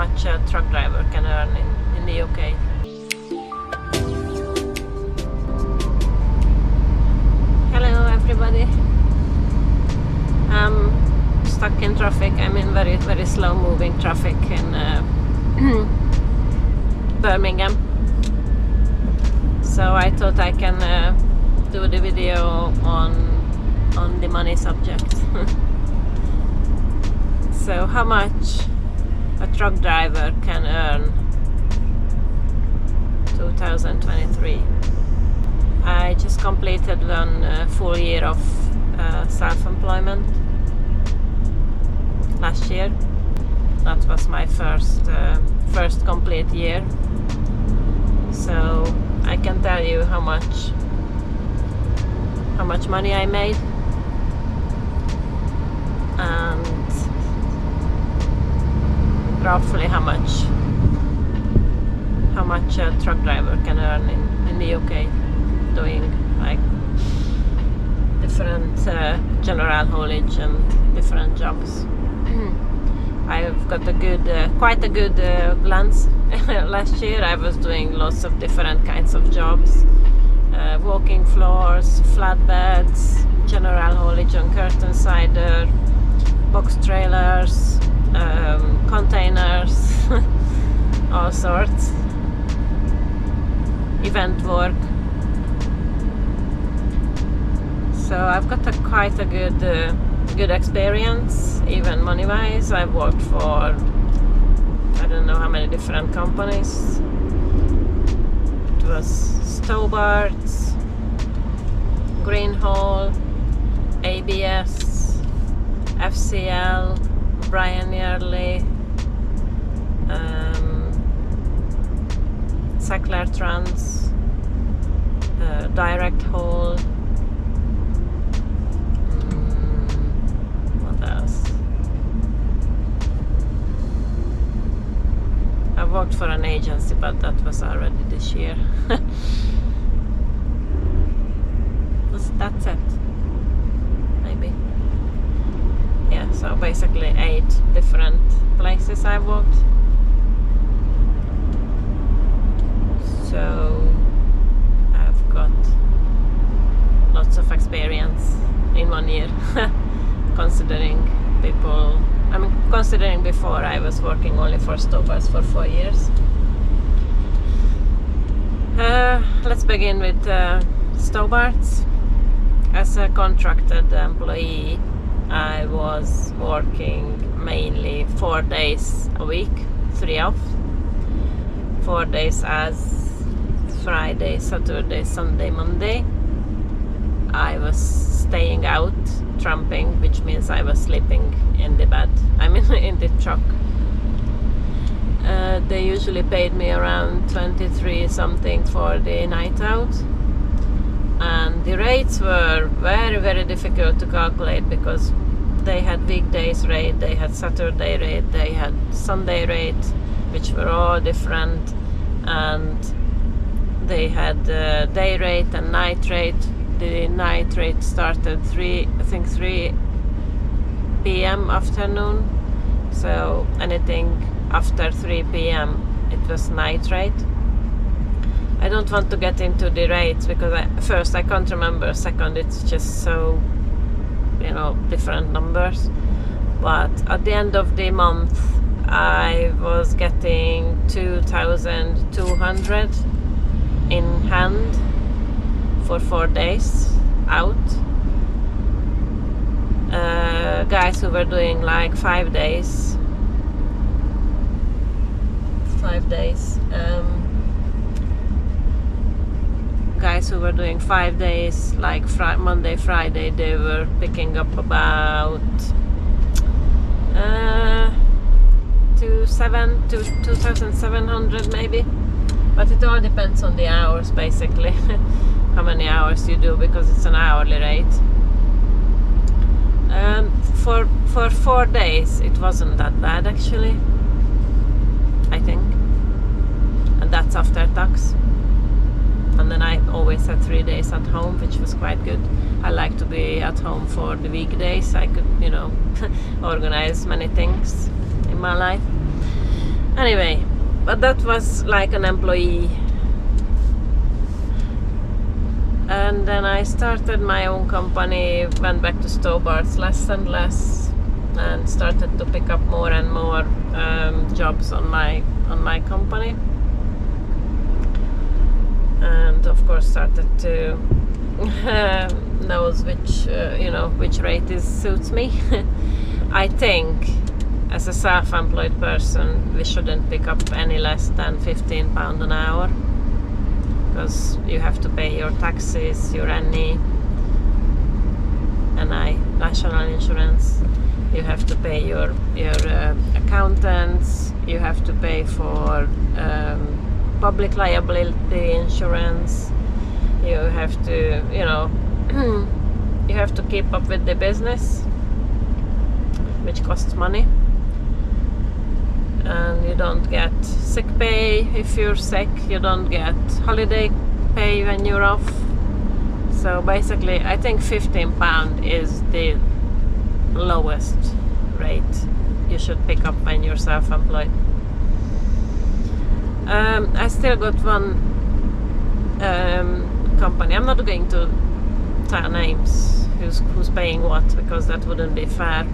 much a truck driver can earn in the UK. Hello everybody. I'm stuck in traffic. I'm in very, very slow moving traffic in Birmingham. So I thought I can do the video on the money subject. So how much a truck driver can earn 2023. I just completed one full year of self-employment last year. That was my first complete year. So I can tell you how much money I made, and roughly how much a truck driver can earn in the UK doing like different general haulage and different jobs. I've got quite a good glance. Last year I was doing lots of different kinds of jobs, walking floors, flatbeds, general haulage on curtain cider, box trailers, containers, all sorts, event work. So I've got quite a good experience, even money-wise. I've worked for I don't know how many different companies. It was Stobarts, Greenhaul, ABS, FCL, Brian Yearly, Sackler Trans, Direct Haul. What else? I worked for an agency, but that was already this year. That's it. Maybe. Yeah, so basically 8 different places I worked. So I've got lots of experience in 1 year. Considering before I was working only for Stobarts for 4 years. Let's begin with Stobarts. As a contracted employee, I was working mainly 4 days a week, 3 off. 4 days as Friday, Saturday, Sunday, Monday. I was staying out, tramping, which means I was sleeping in the bed. I mean in the truck. They usually paid me around 23 something for the night out. And the rates were very, very difficult to calculate because they had weekdays rate, they had Saturday rate, they had Sunday rate, which were all different, and they had day rate and night rate. The night rate started 3 p.m. afternoon, so anything after 3 p.m. it was night rate. I don't want to get into the rates because first I can't remember, second it's just so, different numbers. But at the end of the month I was getting 2,200 in hand for 4 days out. Guys who were doing like 5 days. Guys who were doing 5 days, like Monday, Friday, they were picking up about 2,700 maybe. But it all depends on the hours, basically. How many hours you do, because it's an hourly rate. For 4 days it wasn't that bad actually, I think, and that's after tax. And then I always had 3 days at home, which was quite good. I like to be at home for the weekdays. I could, organize many things in my life. Anyway, but that was like an employee. And then I started my own company, went back to Stobarts less and less, and started to pick up more and more jobs on my company. And of course started to knows which rate suits me. I think as a self-employed person we shouldn't pick up any less than £15 an hour, because you have to pay your taxes, your NI, national insurance, you have to pay your accountants, you have to pay for public liability insurance, you have to you have to keep up with the business, which costs money, and you don't get sick pay if you're sick, you don't get holiday pay when you're off. So basically I think £15 is the lowest rate you should pick up when you're self-employed. I still got one company, I'm not going to tell names who's paying what, because that wouldn't be fair,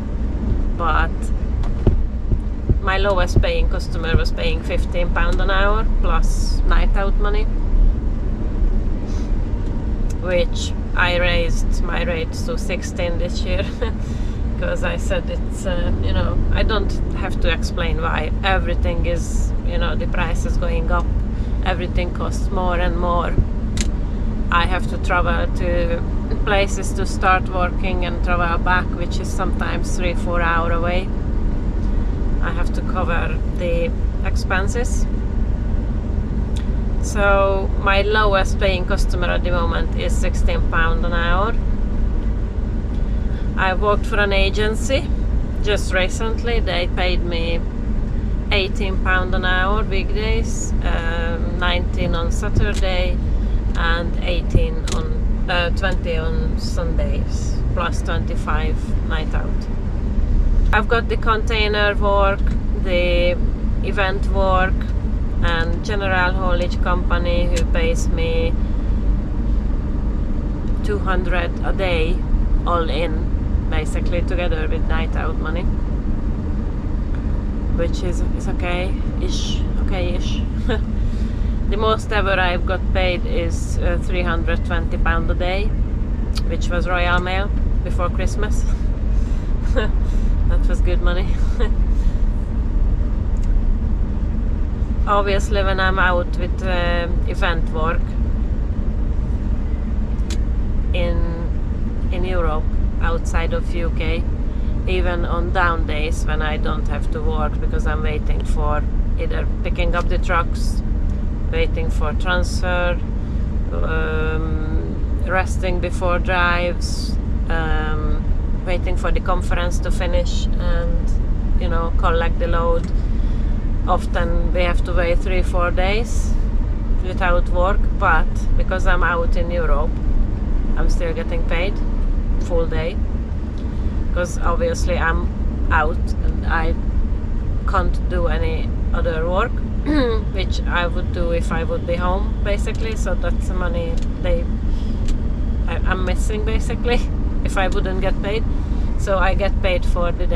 but my lowest paying customer was paying £15 an hour plus night out money, which I raised my rates to 16 this year because I said it's I don't have to explain why. Everything is, the price is going up, everything costs more and more. I have to travel to places to start working and travel back, which is sometimes 3-4 hours away. I have to cover the expenses. So my lowest paying customer at the moment is £16 an hour. I worked for an agency just recently. They paid me £18 an hour weekdays, 19 on Saturday, and 20 on Sundays, plus 25 night out. I've got the container work, the event work, and general haulage company who pays me 200 a day all in, basically, together with night out money, which is okay-ish. The most ever I've got paid is £320 a day, which was Royal Mail before Christmas. That was good money. Obviously when I'm out with event work in Europe, outside of UK, even on down days when I don't have to work because I'm waiting for either picking up the trucks, waiting for transfer, resting before drives, waiting for the conference to finish and collect the load. Often we have to wait 3-4 days without work, but because I'm out in Europe I'm still getting paid full day, because obviously I'm out and I can't do any other work which I would do if I would be home, basically. So that's the money I'm missing, basically, if I wouldn't get paid. So I get paid for the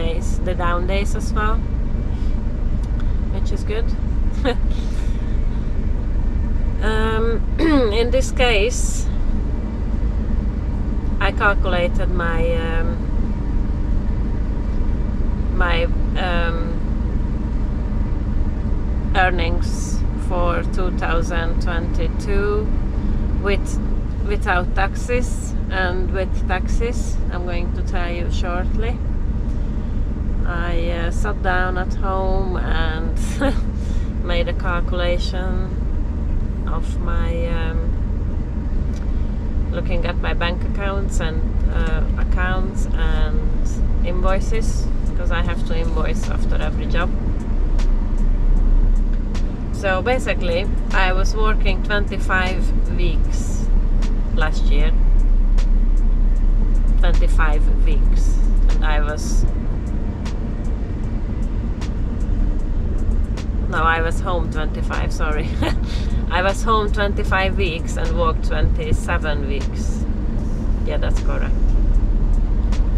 down days as well, which is good. In this case I calculated my earnings for 2022 without taxes and with taxes. I'm going to tell you shortly. I sat down at home and made a calculation of my looking at my bank accounts and invoices, because I have to invoice after every job. So basically I was working 25 weeks last year, 25 weeks, and I was No, I was home 25, sorry. I was home 25 weeks and worked 27 weeks. Yeah, that's correct.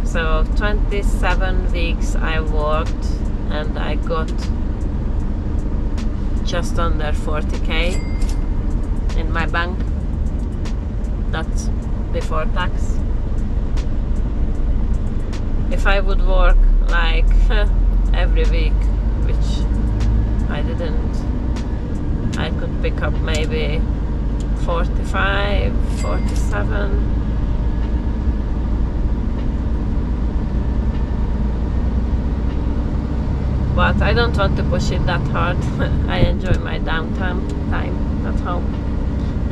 So 27 weeks I worked and I got just under 40k in my bank. That's before tax. If I would work like every week, which I didn't, I could pick up maybe 45, 47. But I don't want to push it that hard. I enjoy my downtime time at home.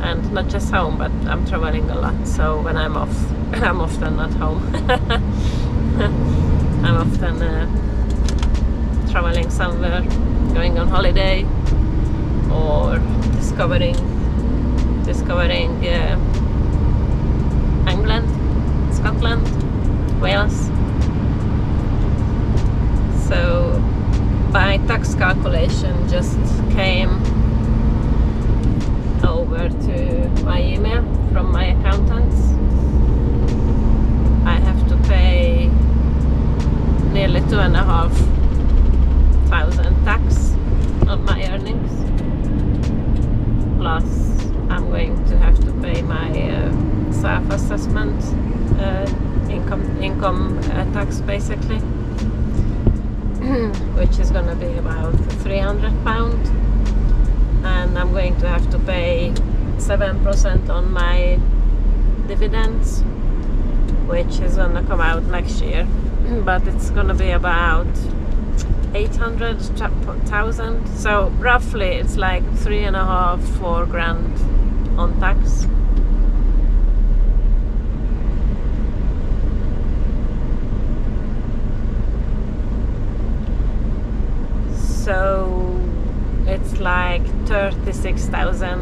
And not just home, but I'm traveling a lot. So when I'm off, I'm often not home. I'm often traveling somewhere, going on holiday, or discovering England, Scotland, Wales. So my tax calculation just came over to my email from my accountants. I have to pay nearly 2,500 tax on my earnings. Plus I'm going to have to pay my self-assessment income tax basically, which is going to be about £300, and I'm going to have to pay 7% on my dividends, which is going to come out next year, but it's going to be about 800,000, so roughly it's like 3.5–4 grand on tax. So it's like 36,000,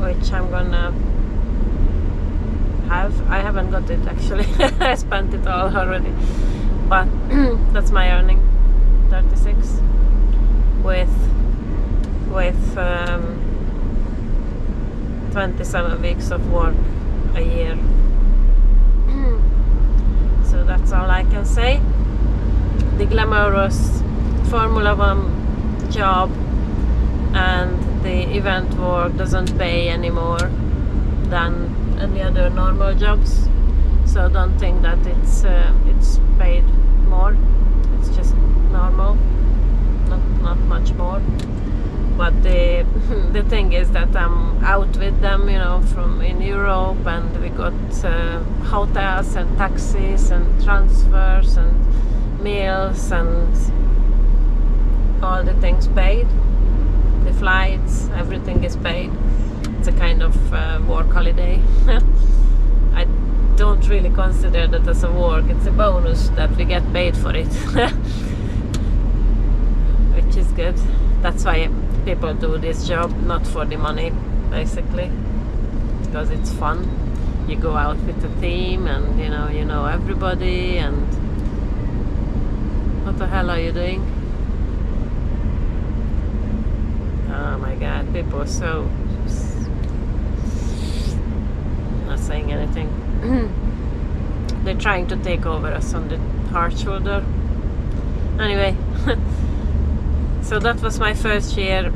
which I'm gonna have. I haven't got it actually. I spent it all already, but that's my earning, 36 with 27 weeks of work a year. So that's all I can say. The glamorous Formula 1 job and the event work doesn't pay any more than any other normal jobs, so don't think that it's paid more. It's just normal, not much more. But the thing is that I'm out with them, you know, from in Europe, and we got hotels and taxis and transfers and meals and all the things paid, the flights, everything is paid. It's a kind of work holiday. I don't really consider that as a work, it's a bonus that we get paid for it. Which is good. That's why people do this job, not for the money basically, because it's fun. You go out with a team and you know everybody, and what the hell are you doing? Oh my god, people are so not saying anything. They're trying to take over us on the hard shoulder. Anyway, so that was my first year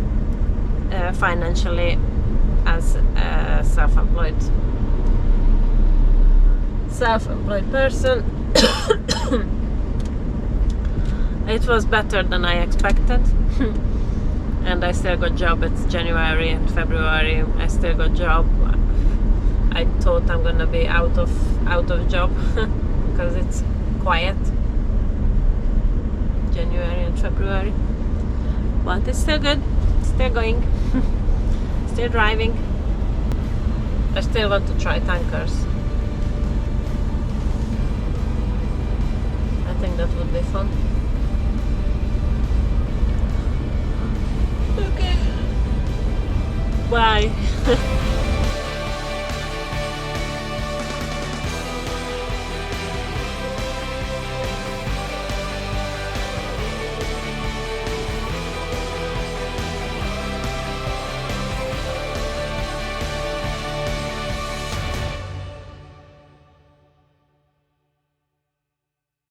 financially as a self-employed person. It was better than I expected. And I still got job. It's January and February. I still got job. I thought I'm gonna be out of job because it's quiet, January and February. But it's still good. Still going. Still driving. I still want to try tankers. I think that would be fun.